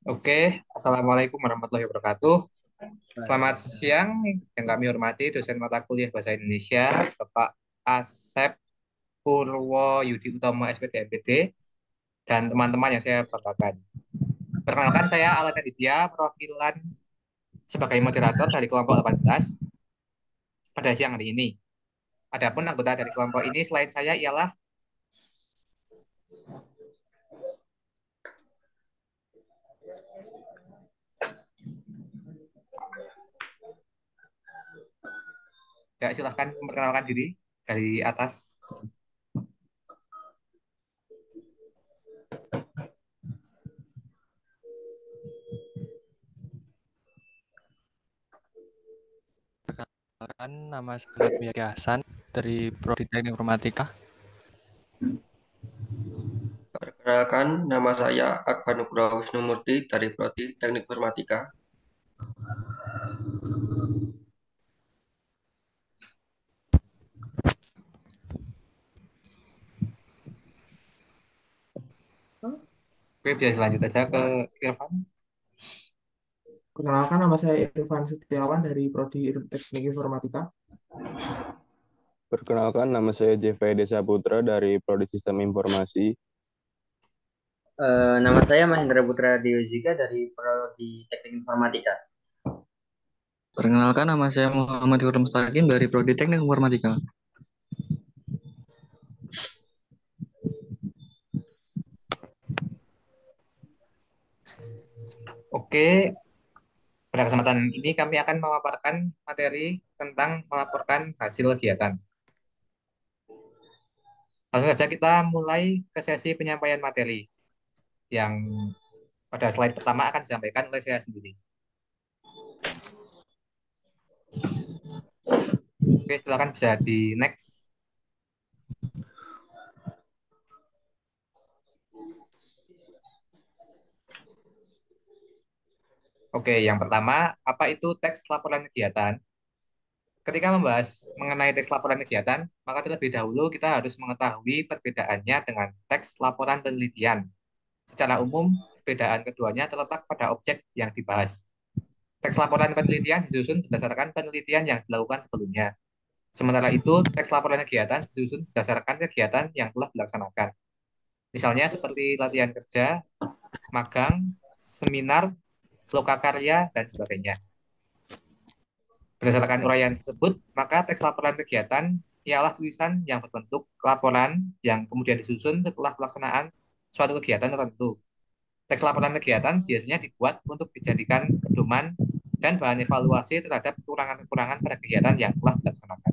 Oke, Assalamualaikum warahmatullahi wabarakatuh. Selamat Waalaikumsalam. siang yang kami hormati dosen mata kuliah Bahasa Indonesia, Bapak Asep Purwo Yudi Utomo SPT MPD, dan teman-teman yang saya banggakan. Perkenalkan saya Alan Aditya, perwakilan sebagai moderator dari kelompok 18 pada siang hari ini. Adapun anggota dari kelompok ini selain saya ialah ya silahkan memperkenalkan diri dari atas. Perkenalkan, nama saya Ahmad Miyaki Hasan dari Prodi Teknik Informatika. Perkenalkan, nama saya Akbar Nugroho Wisnumurti dari Prodi Teknik Informatika. Oke, bisa lanjut aja ke Irfan. Kenalkan nama saya Irfan Setiawan dari Prodi Teknik Informatika. Perkenalkan, nama saya Jeffrey Desa Putra dari Prodi Sistem Informasi. Nama saya Mahendra Putra Diozika dari Prodi Teknik Informatika. Perkenalkan, nama saya Muhammad Hurul Mustaqim dari Prodi Teknik Informatika. Oke, pada kesempatan ini kami akan memaparkan materi tentang melaporkan hasil kegiatan. Langsung saja kita mulai ke sesi penyampaian materi yang pada slide pertama akan disampaikan oleh saya sendiri. Oke, silakan bisa di next. Oke, yang pertama, apa itu teks laporan kegiatan? Ketika membahas mengenai teks laporan kegiatan, maka terlebih dahulu kita harus mengetahui perbedaannya dengan teks laporan penelitian. Secara umum, perbedaan keduanya terletak pada objek yang dibahas. Teks laporan penelitian disusun berdasarkan penelitian yang dilakukan sebelumnya. Sementara itu, teks laporan kegiatan disusun berdasarkan kegiatan yang telah dilaksanakan. Misalnya seperti latihan kerja, magang, seminar, lokakarya, dan sebagainya. Berdasarkan uraian tersebut, maka teks laporan kegiatan ialah tulisan yang berbentuk laporan yang kemudian disusun setelah pelaksanaan suatu kegiatan tertentu. Teks laporan kegiatan biasanya dibuat untuk dijadikan pedoman dan bahan evaluasi terhadap kekurangan-kekurangan pada kegiatan yang telah dilaksanakan.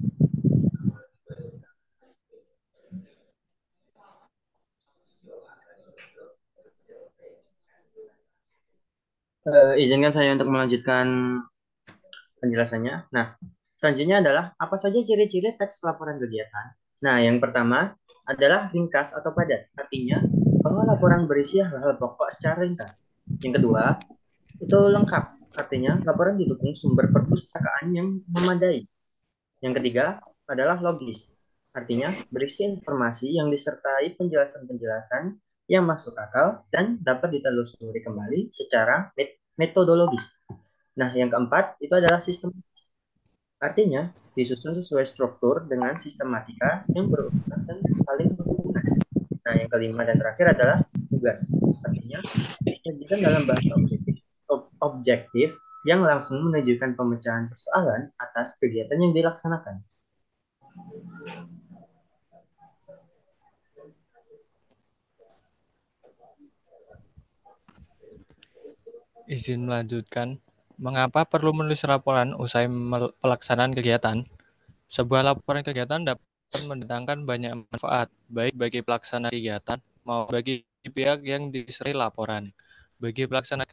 Izinkan saya untuk melanjutkan penjelasannya. Nah, selanjutnya adalah apa saja ciri-ciri teks laporan kegiatan. Nah, yang pertama adalah ringkas atau padat, artinya bahwa laporan berisi hal-hal pokok secara ringkas. Yang kedua, itu lengkap, artinya laporan didukung sumber perpustakaan yang memadai. Yang ketiga adalah logis, artinya berisi informasi yang disertai penjelasan-penjelasan yang masuk akal dan dapat ditelusuri kembali secara metodologis. Nah, yang keempat itu adalah sistem, artinya disusun sesuai struktur dengan sistematika yang berurutan dan saling berhubungan. Nah, yang kelima dan terakhir adalah tugas, artinya disajikan dalam bahasa objektif yang langsung menunjukkan pemecahan persoalan atas kegiatan yang dilaksanakan. Izin melanjutkan. Mengapa perlu menulis laporan usai pelaksanaan kegiatan? Sebuah laporan kegiatan dapat mendatangkan banyak manfaat, baik bagi pelaksana kegiatan maupun bagi pihak yang disertai laporan. Bagi pelaksana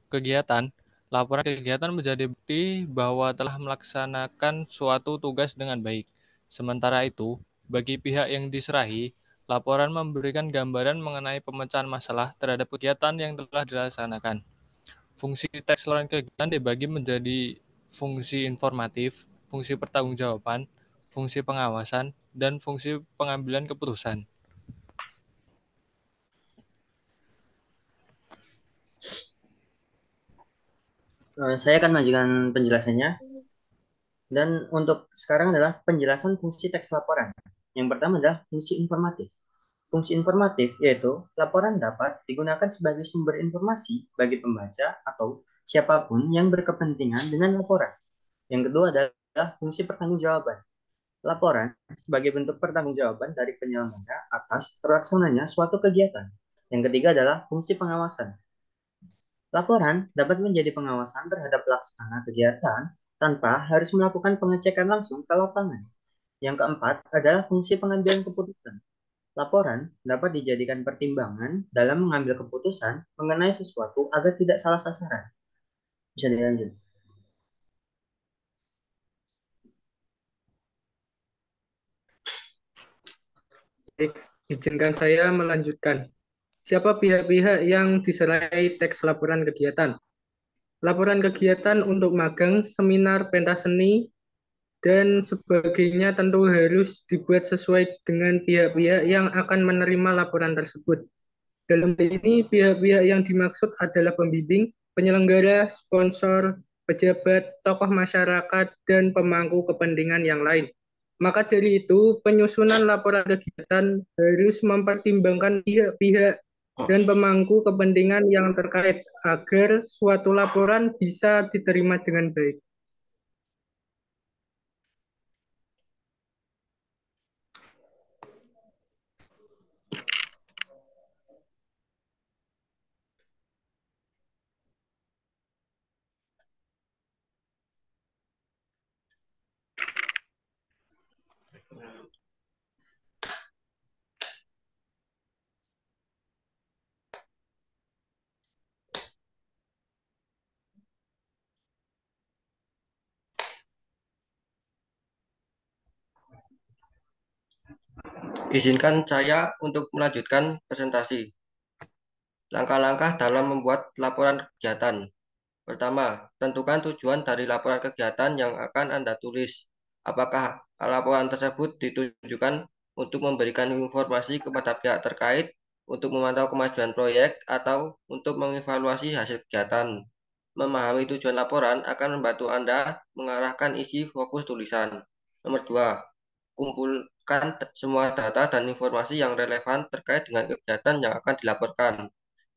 kegiatan, laporan kegiatan menjadi bukti bahwa telah melaksanakan suatu tugas dengan baik. Sementara itu, bagi pihak yang diserahi, laporan memberikan gambaran mengenai pemecahan masalah terhadap kegiatan yang telah dilaksanakan. Fungsi teks laporan kegiatan dibagi menjadi fungsi informatif, fungsi pertanggungjawaban, fungsi pengawasan, dan fungsi pengambilan keputusan. Saya akan majukan penjelasannya. Dan untuk sekarang adalah penjelasan fungsi teks laporan. Yang pertama adalah fungsi informatif. Fungsi informatif yaitu laporan dapat digunakan sebagai sumber informasi bagi pembaca atau siapapun yang berkepentingan dengan laporan. Yang kedua adalah fungsi pertanggungjawaban. Laporan sebagai bentuk pertanggungjawaban dari penyelenggara atas terlaksananya suatu kegiatan. Yang ketiga adalah fungsi pengawasan. Laporan dapat menjadi pengawasan terhadap pelaksana kegiatan tanpa harus melakukan pengecekan langsung ke lapangan. Yang keempat adalah fungsi pengambilan keputusan. Laporan dapat dijadikan pertimbangan dalam mengambil keputusan mengenai sesuatu agar tidak salah sasaran. Bisa dilanjut. Baik, izinkan saya melanjutkan. Siapa pihak-pihak yang disertai teks laporan kegiatan? Laporan kegiatan untuk magang, seminar, pentas seni, dan sebagainya tentu harus dibuat sesuai dengan pihak-pihak yang akan menerima laporan tersebut. Dalam hal ini, pihak-pihak yang dimaksud adalah pembimbing, penyelenggara, sponsor, pejabat, tokoh masyarakat, dan pemangku kepentingan yang lain. Maka dari itu, penyusunan laporan kegiatan harus mempertimbangkan pihak-pihak dan pemangku kepentingan yang terkait agar suatu laporan bisa diterima dengan baik. Izinkan saya untuk melanjutkan presentasi. Langkah-langkah dalam membuat laporan kegiatan. Pertama, tentukan tujuan dari laporan kegiatan yang akan Anda tulis. Apakah laporan tersebut ditujukan untuk memberikan informasi kepada pihak terkait, untuk memantau kemajuan proyek, atau untuk mengevaluasi hasil kegiatan. Memahami tujuan laporan akan membantu Anda mengarahkan isi fokus tulisan. Nomor 2, kumpulkan semua data dan informasi yang relevan terkait dengan kegiatan yang akan dilaporkan.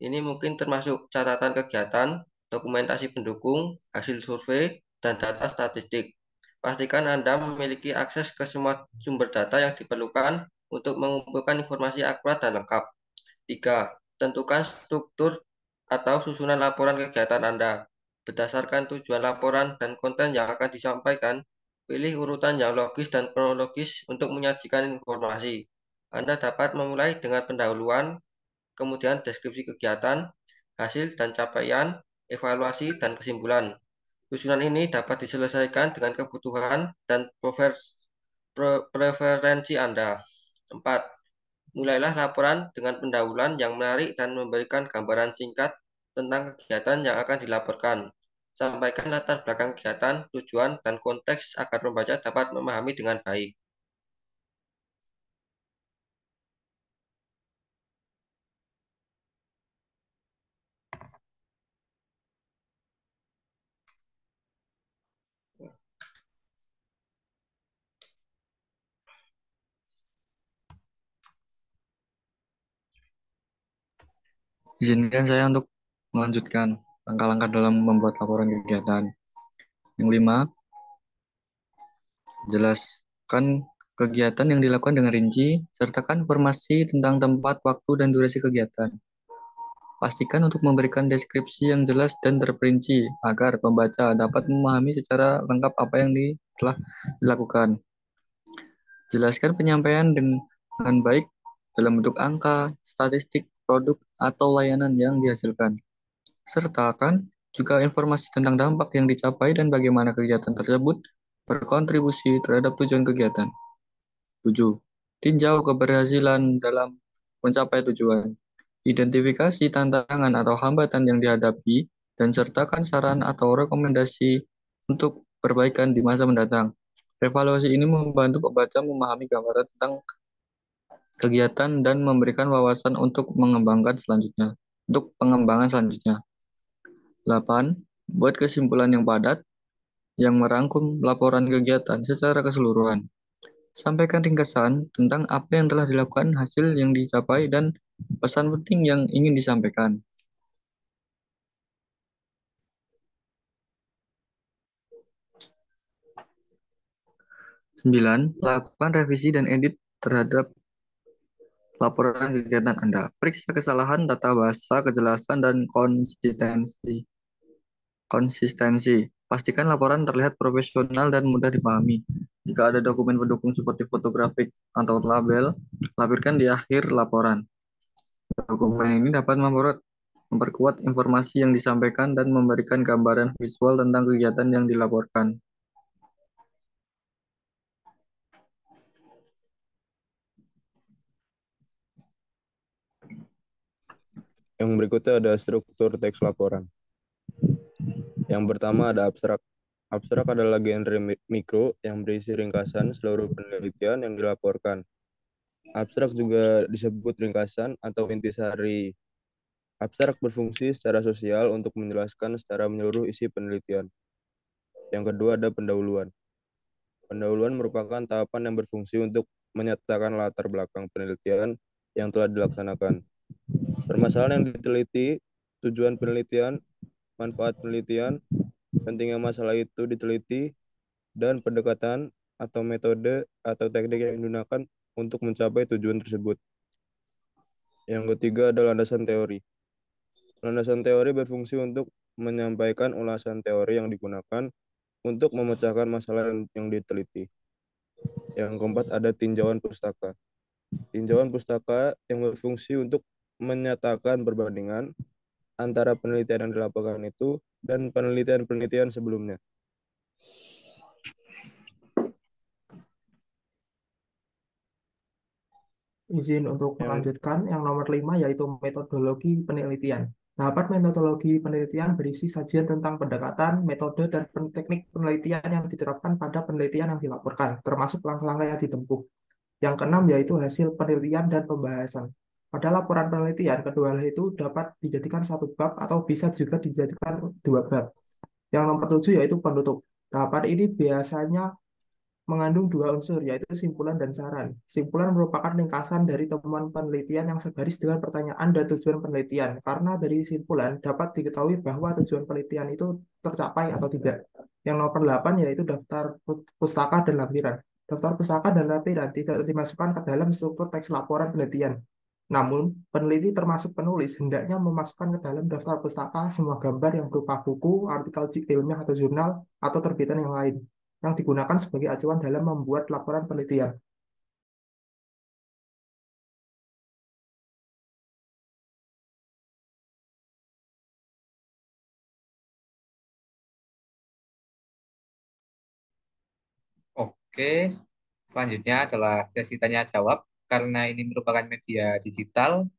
Ini mungkin termasuk catatan kegiatan, dokumentasi pendukung, hasil survei, dan data statistik. Pastikan Anda memiliki akses ke semua sumber data yang diperlukan untuk mengumpulkan informasi akurat dan lengkap. 3. Tentukan struktur atau susunan laporan kegiatan Anda. Berdasarkan tujuan laporan dan konten yang akan disampaikan, pilih urutan yang logis dan kronologis untuk menyajikan informasi. Anda dapat memulai dengan pendahuluan, kemudian deskripsi kegiatan, hasil dan capaian, evaluasi, dan kesimpulan. Susunan ini dapat diselesaikan dengan kebutuhan dan preferensi Anda. 4. Mulailah laporan dengan pendahuluan yang menarik dan memberikan gambaran singkat tentang kegiatan yang akan dilaporkan. Sampaikan latar belakang kegiatan, tujuan, dan konteks agar pembaca dapat memahami dengan baik. Izinkan saya untuk melanjutkan langkah-langkah dalam membuat laporan kegiatan. Yang 5, jelaskan kegiatan yang dilakukan dengan rinci, sertakan informasi tentang tempat, waktu, dan durasi kegiatan. Pastikan untuk memberikan deskripsi yang jelas dan terperinci agar pembaca dapat memahami secara lengkap apa yang telah dilakukan. Jelaskan penyampaian dengan baik dalam bentuk angka, statistik, produk, atau layanan yang dihasilkan. Sertakan juga informasi tentang dampak yang dicapai dan bagaimana kegiatan tersebut berkontribusi terhadap tujuan kegiatan. 7. Tinjau keberhasilan dalam mencapai tujuan. Identifikasi tantangan atau hambatan yang dihadapi dan sertakan saran atau rekomendasi untuk perbaikan di masa mendatang. Evaluasi ini membantu pembaca memahami gambaran tentang kegiatan dan memberikan wawasan untuk pengembangan selanjutnya. 8. Buat kesimpulan yang padat, yang merangkum laporan kegiatan secara keseluruhan. Sampaikan ringkasan tentang apa yang telah dilakukan, hasil yang dicapai, dan pesan penting yang ingin disampaikan. 9. Lakukan revisi dan edit terhadap laporan kegiatan Anda. Periksa kesalahan, tata bahasa, kejelasan, dan konsistensi. Pastikan laporan terlihat profesional dan mudah dipahami. Jika ada dokumen pendukung seperti fotografik atau label, lampirkan di akhir laporan. Dokumen ini dapat memperkuat informasi yang disampaikan dan memberikan gambaran visual tentang kegiatan yang dilaporkan. Yang berikutnya ada struktur teks laporan. Yang pertama ada abstrak. Abstrak adalah genre mikro yang berisi ringkasan seluruh penelitian yang dilaporkan. Abstrak juga disebut ringkasan atau intisari. Abstrak berfungsi secara sosial untuk menjelaskan secara menyeluruh isi penelitian. Yang kedua ada pendahuluan. Pendahuluan merupakan tahapan yang berfungsi untuk menyatakan latar belakang penelitian yang telah dilaksanakan. Permasalahan yang diteliti, tujuan penelitian, manfaat penelitian, pentingnya masalah itu diteliti, dan pendekatan atau metode atau teknik yang digunakan untuk mencapai tujuan tersebut. Yang ketiga adalah landasan teori. Landasan teori berfungsi untuk menyampaikan ulasan teori yang digunakan untuk memecahkan masalah yang diteliti. Yang keempat ada tinjauan pustaka. Tinjauan pustaka yang berfungsi untuk menyatakan perbandingan antara penelitian yang dilaporkan itu dan penelitian-penelitian sebelumnya. Izin untuk Yang melanjutkan yang nomor 5 yaitu metodologi penelitian. Tahapan metodologi penelitian berisi sajian tentang pendekatan, metode, dan teknik penelitian yang diterapkan pada penelitian yang dilaporkan, termasuk langkah-langkah yang ditempuh. Yang keenam yaitu hasil penelitian dan pembahasan. Pada laporan penelitian, kedua hal itu dapat dijadikan satu bab atau bisa juga dijadikan dua bab. Yang nomor 7 yaitu penutup. Tahapan ini biasanya mengandung dua unsur, yaitu simpulan dan saran. Simpulan merupakan ringkasan dari temuan penelitian yang segaris dengan pertanyaan dan tujuan penelitian. Karena dari simpulan dapat diketahui bahwa tujuan penelitian itu tercapai atau tidak. Yang nomor 8 yaitu daftar pustaka dan lampiran. Daftar pustaka dan lampiran tidak dimasukkan ke dalam struktur teks laporan penelitian. Namun, peneliti termasuk penulis hendaknya memasukkan ke dalam daftar pustaka semua gambar yang berupa buku, artikel ilmiah atau jurnal, atau terbitan yang lain yang digunakan sebagai acuan dalam membuat laporan penelitian. Oke, selanjutnya adalah sesi tanya jawab. Karena ini merupakan media digital,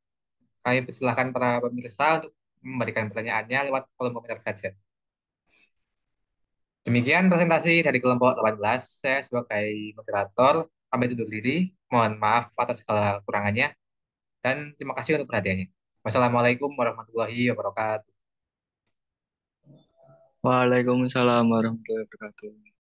kami persilahkan para pemirsa untuk memberikan pertanyaannya lewat kolom komentar saja. Demikian presentasi dari kelompok 18. Saya sebagai moderator pamit undur diri. Mohon maaf atas segala kekurangannya dan terima kasih untuk perhatiannya. Wassalamualaikum warahmatullahi wabarakatuh. Waalaikumsalam warahmatullahi wabarakatuh.